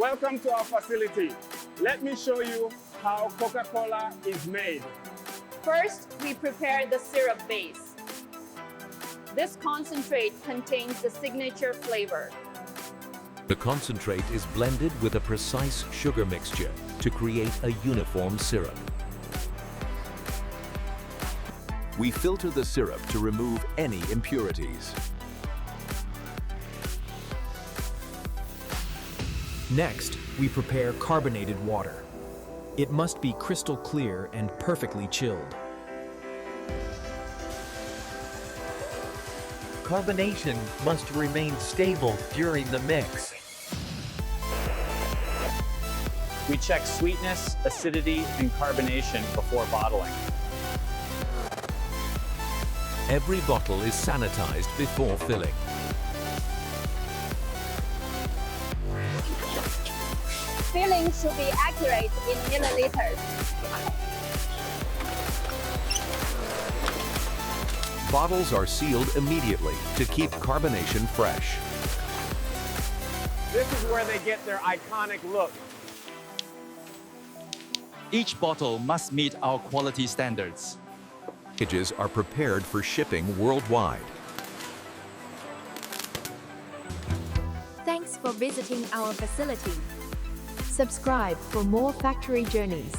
Welcome to our facility. Let me show you how Coca-Cola is made. First, we prepare the syrup base. This concentrate contains the signature flavor. The concentrate is blended with a precise sugar mixture to create a uniform syrup. We filter the syrup to remove any impurities. Next, we prepare carbonated water. It must be crystal clear and perfectly chilled. Carbonation must remain stable during the mix. We check sweetness, acidity, and carbonation before bottling. Every bottle is sanitized before filling. Filling should be accurate in milliliters. Bottles are sealed immediately to keep carbonation fresh. This is where they get their iconic look. Each bottle must meet our quality standards. Packages are prepared for shipping worldwide. Thanks for visiting our facility. Subscribe for more factory journeys.